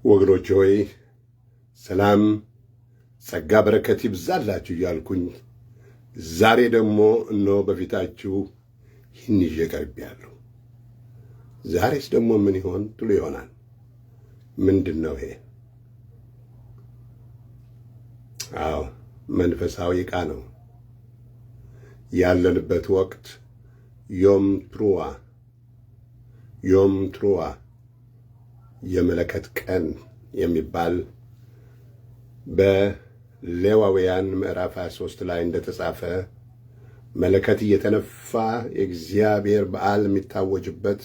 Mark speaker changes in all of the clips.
Speaker 1: ወገኖች ሆይ ሰላም ጸጋ በረከት ይብዛላችሁ እያልኩኝ ዛሬ ደግሞ እነሆ በፊታችሁ ይህን ይዤ ቀርቤያለሁ። ዛሬስ ደግሞ ምን ይሆን ትሉ ይሆናል። ምንድን ነው ይሄ? አዎ መንፈሳዊ ዕቃ ነው። ያለንበት ወቅት ዮም ትሩዋ የመለከት ቀን የሚባል በሌዋውያን ምዕራፍ 23 ላይ እንደተጻፈ መለከት እየተነፋ የእግዚአብሔር በዓል የሚታወጅበት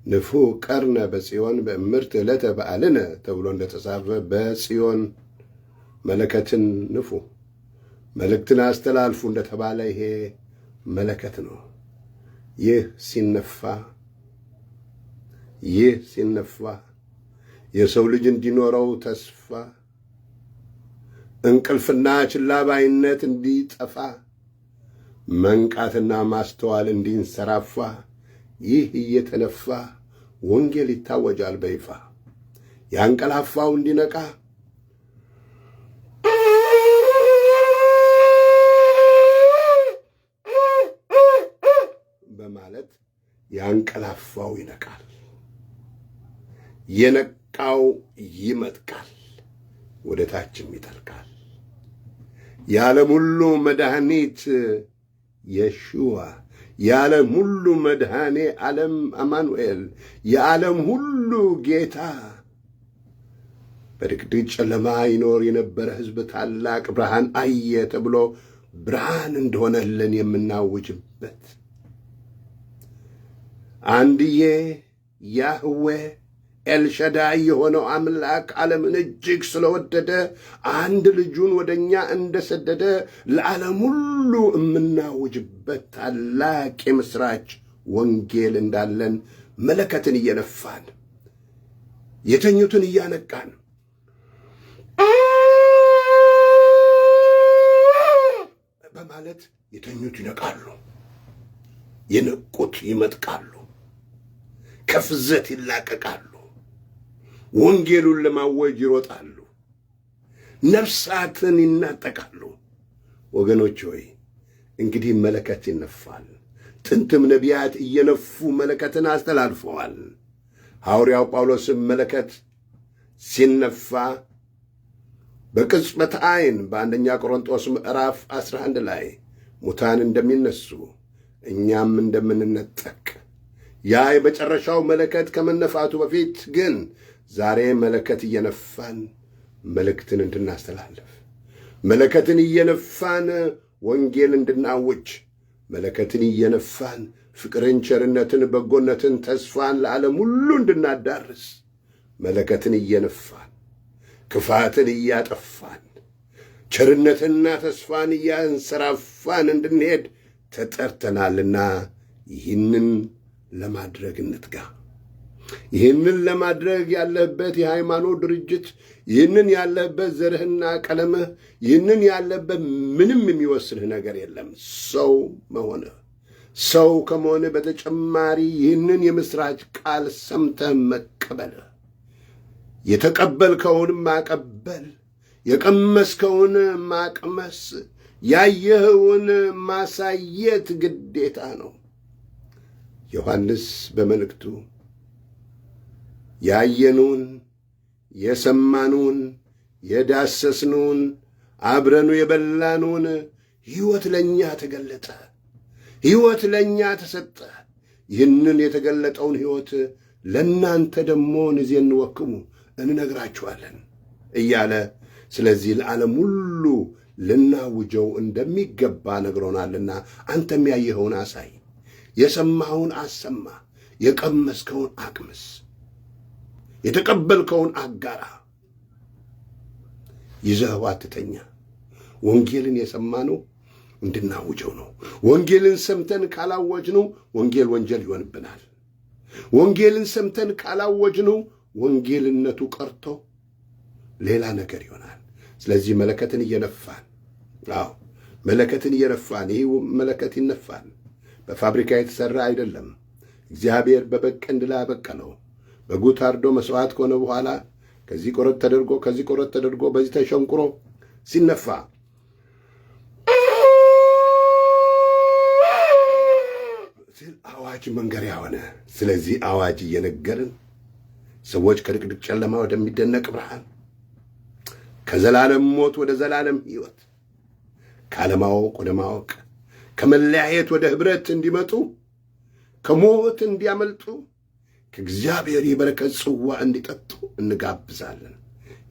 Speaker 1: ንፉዕ ቀርነ በጽዮን በእምርት ዕለተ በዓልነ ተብሎ እንደተጻፈ በጽዮን መለከትን ንፉ፣ መልእክትን አስተላልፉ እንደተባለ ይሄ መለከት ነው። ይህ ሲነፋ የሰው ልጅ እንዲኖረው ተስፋ፣ እንቅልፍና ችላባይነት እንዲጠፋ፣ መንቃትና ማስተዋል እንዲንሰራፋ ይህ እየተነፋ ወንጌል ይታወጃል በይፋ። ያንቀላፋው እንዲነቃ፣ በማለት ያንቀላፋው ይነቃል፣ የነቃው ይመጥቃል፣ ወደ ታችም ይጠልቃል። የዓለም ሁሉ መድኃኒት የሹዋ፣ የዓለም ሁሉ መድኃኔ ዓለም አማኑኤል፣ የዓለም ሁሉ ጌታ በድቅድቅ ጨለማ ይኖር የነበረ ሕዝብ ታላቅ ብርሃን አየ ተብሎ ብርሃን እንደሆነልን የምናውጅበት አንድዬ ያህዌ ኤልሻዳይ የሆነው አምላክ ዓለምን እጅግ ስለወደደ አንድ ልጁን ወደኛ እንደሰደደ ለዓለም ሁሉ የምናውጅበት ታላቅ የምሥራች ወንጌል እንዳለን መለከትን እየነፋን የተኙትን እያነቃን በማለት የተኙት ይነቃሉ፣ የነቁት ይመጥቃሉ፣ ከፍዘት ይላቀቃሉ፣ ወንጌሉን ለማወጅ ይሮጣሉ፣ ነፍሳትን ይናጠቃሉ። ወገኖች ሆይ እንግዲህ መለከት ይነፋል። ጥንትም ነቢያት እየነፉ መለከትን አስተላልፈዋል። ሐዋርያው ጳውሎስም መለከት ሲነፋ በቅጽበት ዓይን በአንደኛ ቆሮንቶስ ምዕራፍ 11 ላይ ሙታን እንደሚነሱ እኛም እንደምንነጠቅ ያ የመጨረሻው መለከት ከመነፋቱ በፊት ግን ዛሬ መለከት እየነፋን መልእክትን እንድናስተላልፍ፣ መለከትን እየነፋን ወንጌል እንድናውጅ፣ መለከትን እየነፋን ፍቅርን፣ ቸርነትን፣ በጎነትን፣ ተስፋን ለዓለም ሁሉ እንድናዳርስ፣ መለከትን እየነፋን ክፋትን እያጠፋን ቸርነትና ተስፋን እያንሰራፋን እንድንሄድ ተጠርተናልና ይህንን ለማድረግ እንትጋ። ይህንን ለማድረግ ያለህበት የሃይማኖት ድርጅት፣ ይህንን ያለህበት ዘርህና ቀለምህ፣ ይህንን ያለህበት ምንም የሚወስንህ ነገር የለም። ሰው መሆንህ፣ ሰው ከመሆንህ በተጨማሪ ይህንን የምሥራች ቃል ሰምተህ መቀበልህ፣ የተቀበልከውን ማቀበል፣ የቀመስከውን ማቅመስ፣ ያየኸውን ማሳየት ግዴታ ነው። ዮሐንስ በመልእክቱ ያየኑን፣ የሰማኑን፣ የዳሰስኑን፣ አብረኑ የበላኑን ሕይወት ለእኛ ተገለጠ፣ ሕይወት ለእኛ ተሰጠ፣ ይህንን የተገለጠውን ሕይወት ለእናንተ ደግሞ ንዜን ወክሙ እንነግራችኋለን እያለ ስለዚህ ለዓለም ሁሉ ልናውጀው እንደሚገባ ነግሮናልና አንተም ያየኸውን አሳይ፣ የሰማኸውን አሰማ፣ የቀመስከውን አቅምስ፣ የተቀበልከውን አጋራ። ይዘኸው አትተኛ። ወንጌልን የሰማነው እንድናውጀው ነው። ወንጌልን ሰምተን ካላወጅነው ወንጌል ወንጀል ይሆንብናል። ወንጌልን ሰምተን ካላወጅነው ወንጌልነቱ ቀርቶ ሌላ ነገር ይሆናል። ስለዚህ መለከትን እየነፋን መለከትን እየነፋን ይህ መለከት ይነፋል። በፋብሪካ የተሠራ አይደለም። እግዚአብሔር በበግ ቀንድ ላይ አበቀለው። በጉ ታርዶ መሥዋዕት ከሆነ በኋላ ከዚህ ቆረጥ ተደርጎ ከዚህ ቆረጥ ተደርጎ በዚህ ተሸንቁሮ ሲነፋ ሲል አዋጅ መንገሪያ ሆነ። ስለዚህ አዋጅ እየነገርን ሰዎች ከድቅድቅ ጨለማ ወደሚደነቅ ብርሃን፣ ከዘላለም ሞት ወደ ዘላለም ሕይወት፣ ካለማወቅ ወደ ማወቅ፣ ከመለያየት ወደ ኅብረት እንዲመጡ፣ ከሞት እንዲያመልጡ፣ ከእግዚአብሔር የበረከት ጽዋ እንዲጠጡ እንጋብዛለን።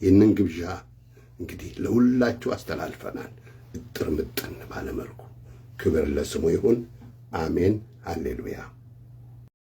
Speaker 1: ይህንን ግብዣ እንግዲህ ለሁላችሁ አስተላልፈናል። እጥር ምጥን ባለመልኩ ክብር ለስሙ ይሁን። አሜን። ሃሌሉያ።